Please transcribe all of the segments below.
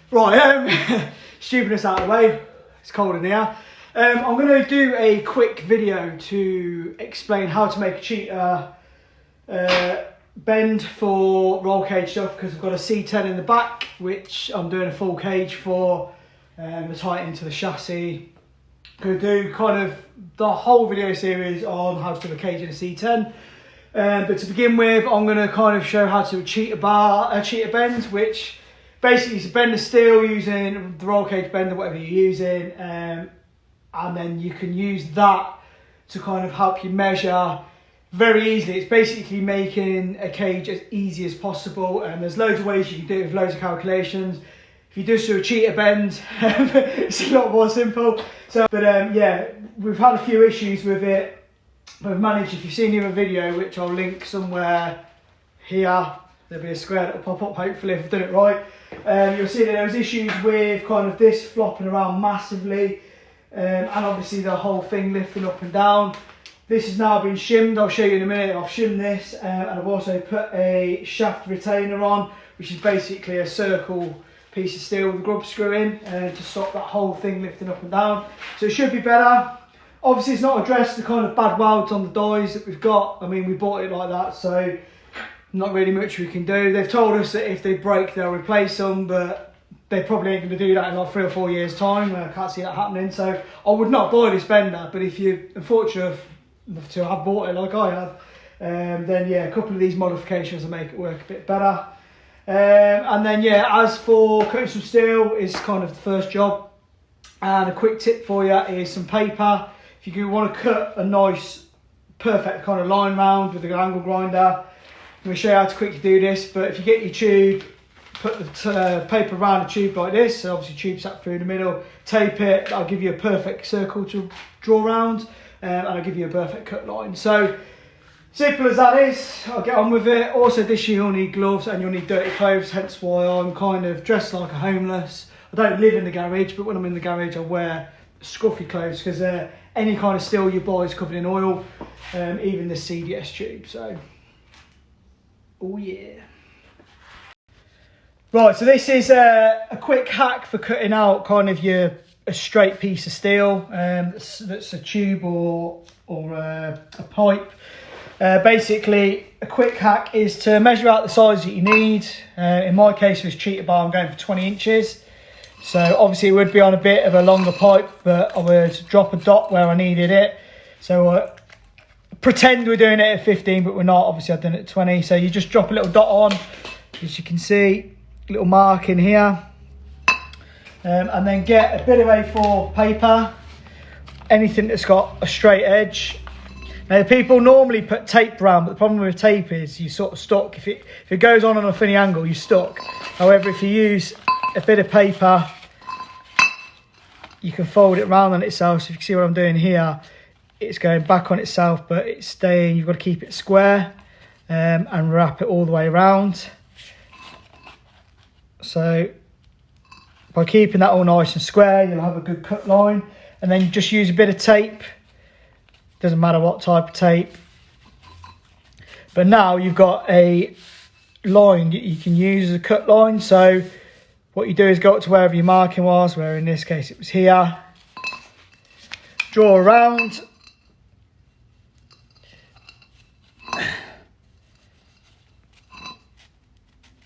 Right, stupidness out of the way, it's cold in here. I'm going to do a quick video to explain how to make a cheater bend for roll cage stuff, because I've got a C10 in the back which I'm doing a full cage for, to tie it into the chassis. Going to do kind of the whole video series on how to do a cage in a C10. But to begin with, I'm going to kind of show how to cheater bend, which basically is a bend of steel using the roll cage bender, whatever you're using, and then you can use that to kind of help you measure very easily. It's basically making a cage as easy as possible, and there's loads of ways you can do it with loads of calculations. If you just do a cheater bend, it's a lot more simple. Yeah, we've had a few issues with it. I've managed, if you've seen the other video, which I'll link somewhere here, there'll be a square that'll pop up hopefully if I've done it right. You'll see that there was issues with kind of this flopping around massively, and obviously the whole thing lifting up and down. This has now been shimmed. I'll show you in a minute. I've shimmed this, and I've also put a shaft retainer on, which is basically a circle piece of steel with a grub screw in, to stop that whole thing lifting up and down. So it should be better. Obviously it's not addressed the kind of bad welds on the dies that we've got. I mean, we bought it like that, so not really much we can do. They've told us that if they break, they'll replace them, but they probably ain't going to do that in like 3 or 4 years time. I can't see that happening. So I would not buy this bender, but if you're unfortunate enough to have bought it like I have, then yeah, a couple of these modifications will make it work a bit better. And then yeah, as for cutting some steel is kind of the first job. And a quick tip for you is some paper. If you want to cut a nice, perfect kind of line round with an angle grinder, I'm going to show you how to quickly do this. But if you get your tube, put the paper around the tube like this, so obviously tube sat through the middle, tape it, that'll give you a perfect circle to draw around, and I'll give you a perfect cut line. So, simple as that is, I'll get on with it. Also this year you'll need gloves and you'll need dirty clothes, hence why I'm kind of dressed like a homeless. I don't live in the garage, but when I'm in the garage I wear scruffy clothes, because any kind of steel you buy is covered in oil, even the CDS tube, so oh yeah. Right, so this is a quick hack for cutting out kind of a straight piece of steel, that's a tube or a pipe. Basically, a quick hack is to measure out the size that you need. In my case, with cheater bar, I'm going for 20 inches. So obviously it would be on a bit of a longer pipe, but I would drop a dot where I needed it. So pretend we're doing it at 15, but we're not. Obviously I've done it at 20. So you just drop a little dot on, as you can see, a little mark in here. And then get a bit of A4 paper, anything that's got a straight edge. Now people normally put tape around, but the problem with tape is you're sort of stuck. If it goes on a funny angle, you're stuck. However, if you use a bit of paper, you can fold it round on itself. So if you can see what I'm doing here, it's going back on itself, but it's staying. You've got to keep it square, and wrap it all the way around. So by keeping that all nice and square, you'll have a good cut line. And then you just use a bit of tape. Doesn't matter what type of tape. But now you've got a line that you can use as a cut line. So what you do is go up to wherever your marking was, where in this case it was here. Draw around.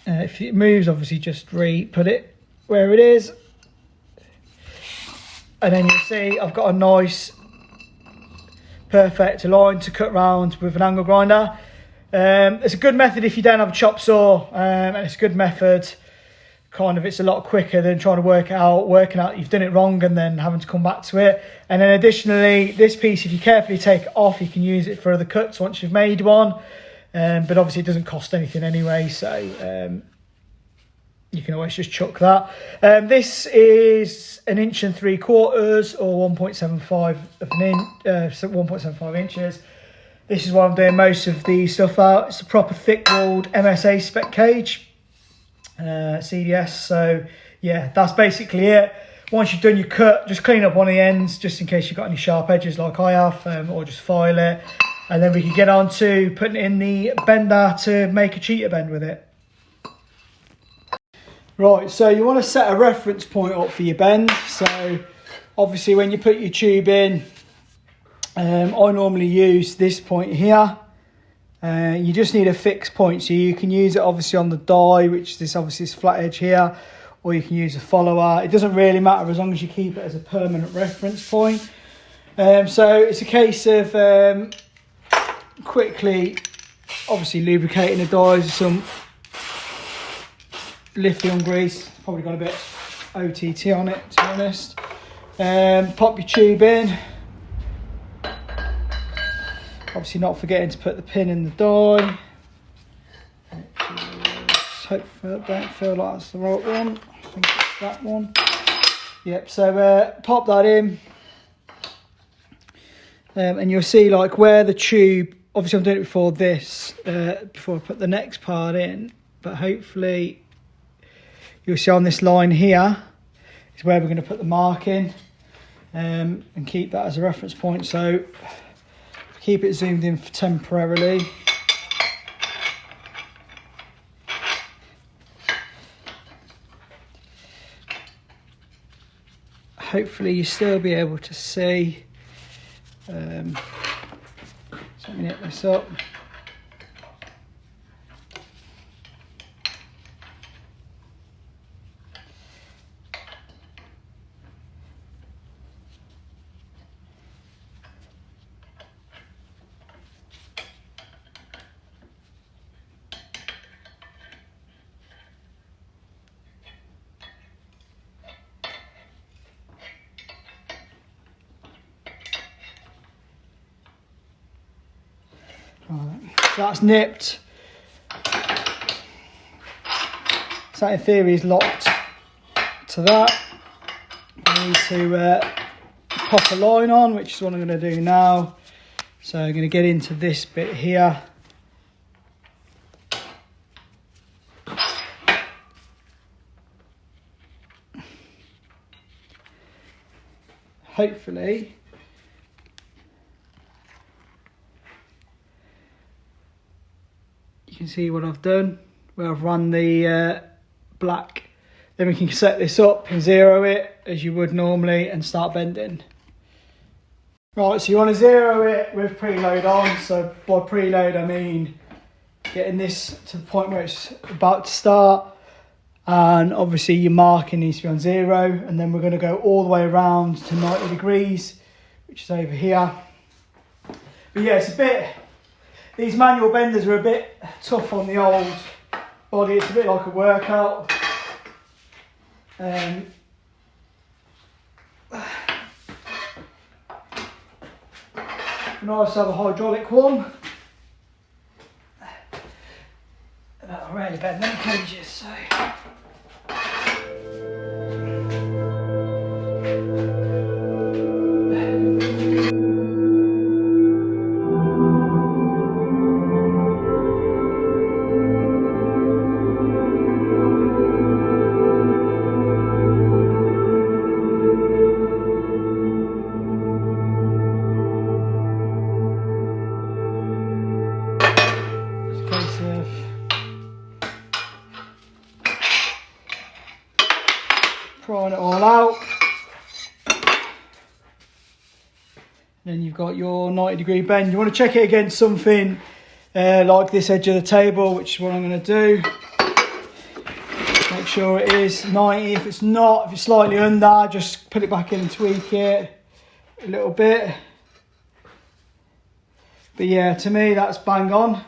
If it moves, obviously just put it where it is. And then you'll see I've got a nice, perfect line to cut round with an angle grinder. It's a good method if you don't have a chop saw, and it's a good method. Kind of, it's a lot quicker than trying to working out you've done it wrong and then having to come back to it. And then additionally, this piece, if you carefully take it off, you can use it for other cuts once you've made one. But obviously it doesn't cost anything anyway, so you can always just chuck that. This is 1.75 or 1.75 of an inch, 1.75 inches. This is what I'm doing most of the stuff out. It's a proper thick-walled MSA spec cage. CDS, so yeah, that's basically it. Once you've done your cut, just clean up one of the ends just in case you've got any sharp edges like I have, or just file it, and then we can get on to putting it in the bender to make a cheater bend with it. Right, so you want to set a reference point up for your bend. So obviously when you put your tube in, I normally use this point here. You just need a fixed point, so you can use it obviously on the die, which is obviously this flat edge here, or you can use a follower. It doesn't really matter as long as you keep it as a permanent reference point. So it's a case of quickly obviously lubricating the dies with some lithium grease. Probably got a bit OTT on it, to be honest. Pop your tube in. Obviously not forgetting to put the pin in the die. Hopefully I don't feel like that's the right one. I think it's that one. Yep, so pop that in. And you'll see like where the tube, obviously I'm doing it before this, before I put the next part in, but hopefully you'll see on this line here is where we're going to put the mark in, and keep that as a reference point. So keep it zoomed in for temporarily. Hopefully you still be able to see. So let me knit this up. Right, so that's nipped. So that in theory is locked to that. I need to pop a line on, which is what I'm going to do now. So I'm going to get into this bit here. Hopefully you can see what I've done, where I've run the black. Then we can set this up and zero it as you would normally and start bending. Right, so you want to zero it with preload on. So by preload I mean getting this to the point where it's about to start, and obviously your marking needs to be on 0, and then we're going to go all the way around to 90 degrees, which is over here. But yeah, it's a bit, these manual benders are a bit tough on the old body. It's a bit like a workout. Nice to have a hydraulic one. That'll really bend them cages, so. Prying it all out. Then you've got your 90-degree bend. You want to check it against something like this edge of the table, which is what I'm going to do. Make sure it is 90. If it's not, if it's slightly under, just put it back in and tweak it a little bit. But yeah, to me that's bang on.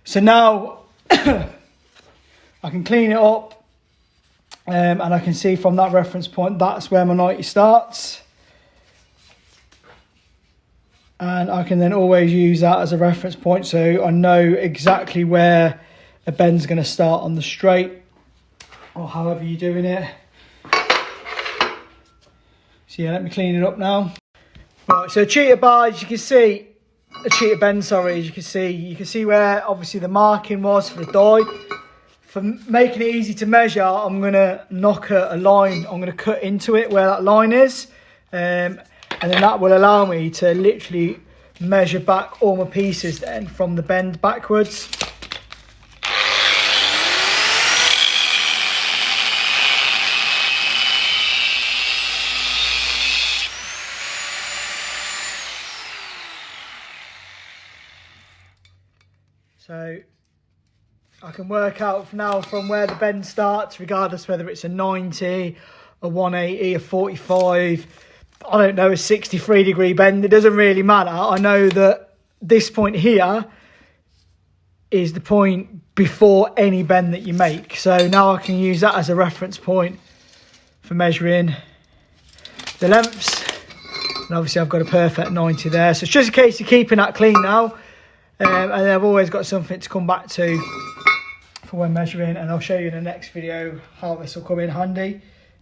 So now I can clean it up. And I can see from that reference point, that's where my 90 starts. And I can then always use that as a reference point, so I know exactly where a bend's going to start on the straight, or however you're doing it. So yeah, let me clean it up now. Right, so cheater bar, as you can see, a cheater bend, sorry, as you can see where obviously the marking was for the die. For making it easy to measure, I'm going to knock a line. I'm going to cut into it where that line is. And then that will allow me to literally measure back all my pieces then from the bend backwards. So I can work out now from where the bend starts, regardless whether it's a 90, a 180, a 45, I don't know, a 63-degree bend. It doesn't really matter. I know that this point here is the point before any bend that you make. So now I can use that as a reference point for measuring the lengths. And obviously I've got a perfect 90 there. So it's just a case of keeping that clean now. And I've always got something to come back to for when measuring. And I'll show you in the next video how this will come in handy.